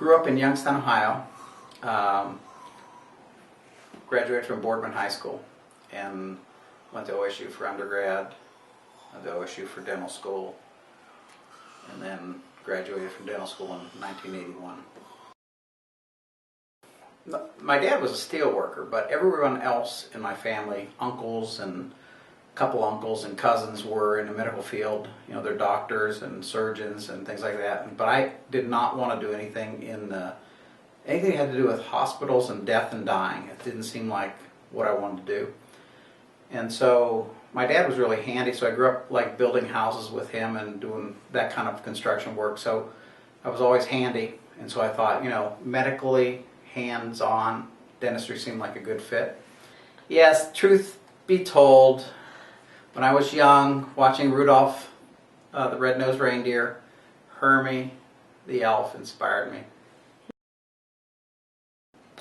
grew up in Youngstown, Ohio. Graduated from Boardman High School and went to OSU for undergrad, went to OSU for dental school, and then graduated from dental school in 1981. My dad was a steel worker, but everyone else in my family, uncles and a couple uncles and cousins, were in the medical field. You know, they're doctors and surgeons and things like that. But I did not want to do anything anything that had to do with hospitals and death and dying. It didn't seem like what I wanted to do. And so my dad was really handy, so I grew up like building houses with him and doing that kind of construction work. So I was always handy, and so I thought, you know, medically hands-on dentistry seemed like a good fit. Yes, truth be told, when I was young, watching Rudolph the Red-Nosed Reindeer, Hermie the elf inspired me.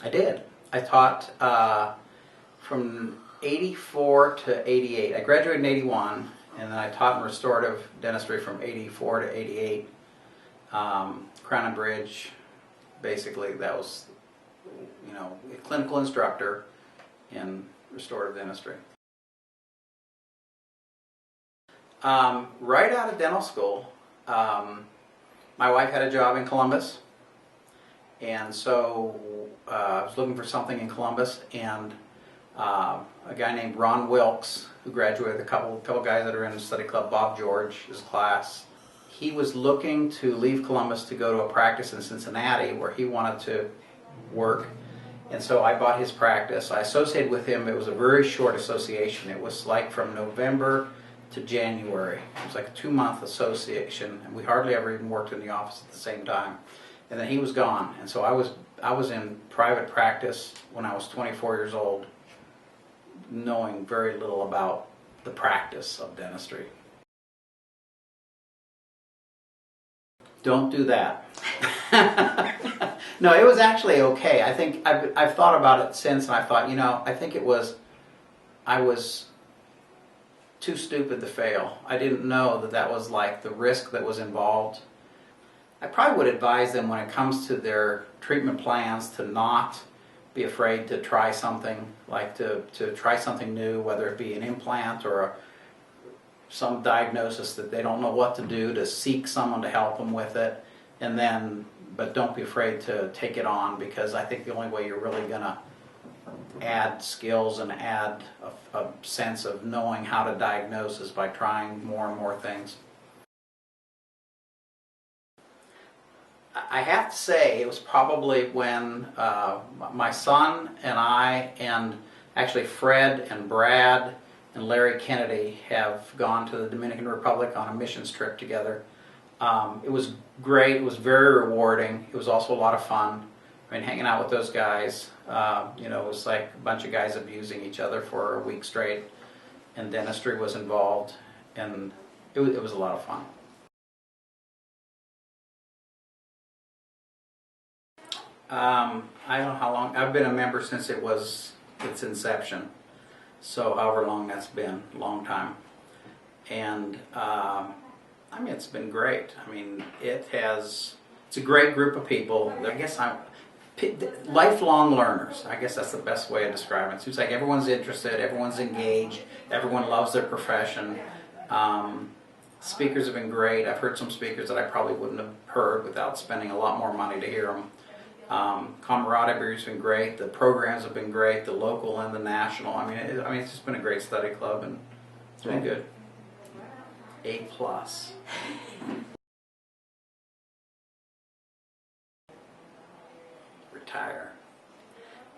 I did. I taught from 84 to 88. I graduated in 81, and then I taught in restorative dentistry from 84 to 88. Crown and Bridge, basically, that was, you know, a clinical instructor in restorative dentistry. Right out of dental school, my wife had a job in Columbus, and so I was looking for something in Columbus, and a guy named Ron Wilkes, who graduated, a couple guys that are in the study club, Bob George, his class, he was looking to leave Columbus to go to a practice in Cincinnati where he wanted to work. And so I bought his practice. I associated with him. It was a very short association. It was like from November to January. It was like a 2-month association, and we hardly ever even worked in the office at the same time. And then he was gone, and so I was in private practice when I was 24 years old, knowing very little about the practice of dentistry. Don't do that. No, it was actually okay. I think I've thought about it since, and I thought, you know, I think I was too stupid to fail. I didn't know that was like the risk that was involved. I probably would advise them when it comes to their treatment plans to not be afraid to try something, like to try something new, whether it be an implant or some diagnosis that they don't know what to do, to seek someone to help them with it, but don't be afraid to take it on, because I think the only way you're really going to add skills and add a sense of knowing how to diagnose is by trying more and more things. I have to say, it was probably when my son and I, and actually Fred and Brad and Larry Kennedy, have gone to the Dominican Republic on a missions trip together. It was great. It was very rewarding. It was also a lot of fun. I mean, hanging out with those guys, you know, it was like a bunch of guys abusing each other for a week straight, and dentistry was involved, and it was a lot of fun. I don't know how long. I've been a member since its inception, so however long that's been, a long time. And I mean, it's been great. I mean, it's a great group of people. I guess lifelong learners. I guess that's the best way of describing it. So it's like everyone's interested, everyone's engaged, everyone loves their profession. Speakers have been great. I've heard some speakers that I probably wouldn't have heard without spending a lot more money to hear them. Camaraderie has been great. The programs have been great, the local and the national. I mean, it's just been a great study club, and it's been good. A+. Retire.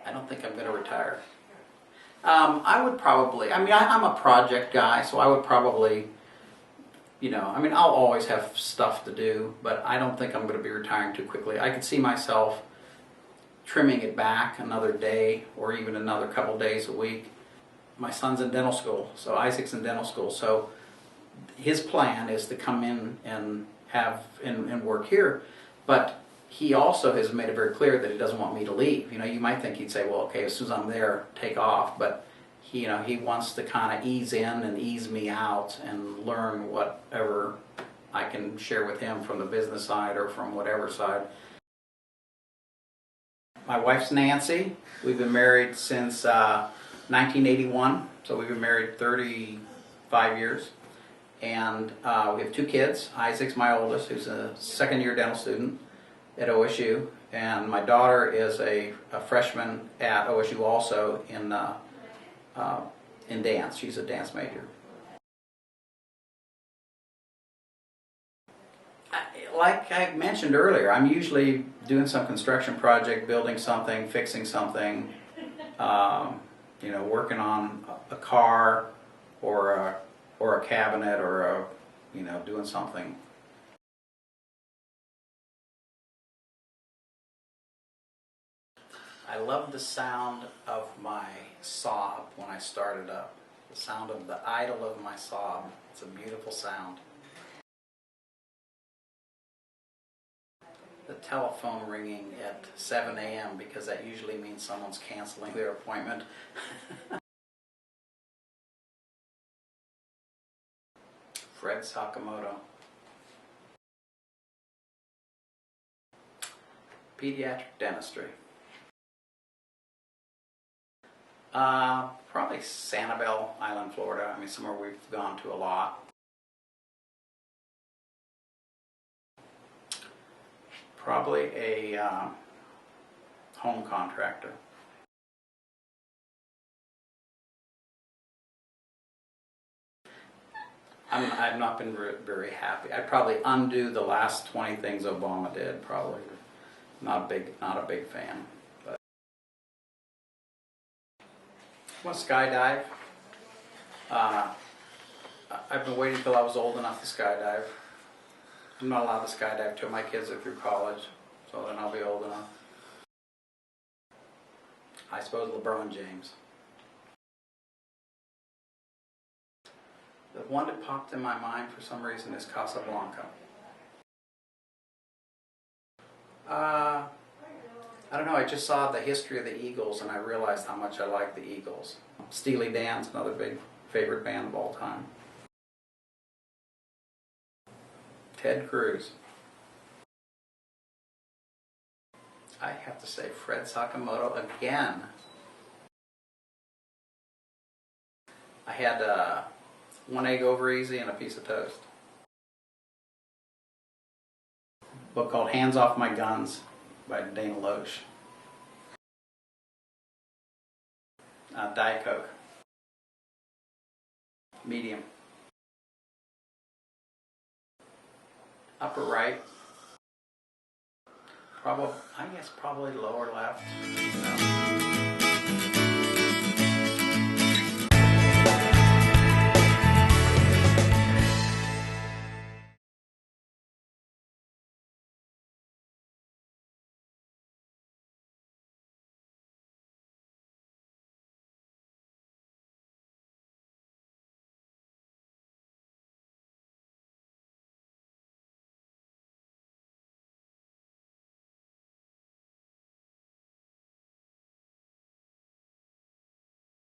I don't think I'm going to retire. I would probably, I mean, I'm a project guy, so I would probably, you know, I mean, I'll always have stuff to do, but I don't think I'm going to be retiring too quickly. I could see myself trimming it back another day or even another couple days a week. My son's in dental school, so Isaac's in dental school, so his plan is to come in and work here, but he also has made it very clear that he doesn't want me to leave. You know, you might think he'd say, well, okay, as soon as I'm there, take off, but he, you know, he wants to kind of ease in and ease me out and learn whatever I can share with him from the business side or from whatever side. My wife's Nancy. We've been married since 1981, so we've been married 35 years. And we have 2 kids. Isaac's my oldest, who's a second-year dental student at OSU. And my daughter is a freshman at OSU also in dance. She's a dance major. Like I mentioned earlier, I'm usually doing some construction project, building something, fixing something, working on a car or a cabinet or doing something. I love the sound of my saw when I start it up. The sound of the idle of my saw. It's a beautiful sound. The telephone ringing at 7 a.m. because that usually means someone's canceling their appointment. Fred Sakamoto. Pediatric dentistry. Probably Sanibel Island, Florida. I mean, somewhere we've gone to a lot. Probably a home contractor. I've not been very happy. I'd probably undo the last 20 things Obama did. Probably not a big fan. But I want to skydive. I've been waiting till I was old enough to skydive. I'm not allowed to skydive till my kids are through college, so then I'll be old enough. I suppose LeBron James. The one that popped in my mind for some reason is Casablanca. I don't know, I just saw the history of the Eagles and I realized how much I like the Eagles. Steely Dan's another big favorite band of all time. Ted Cruz. I have to say Fred Sakamoto again. I had 1 egg over easy and a piece of toast. A book called Hands Off My Guns by Dana Loesch. Diet Coke. Medium. Upper right. I guess probably lower left. No.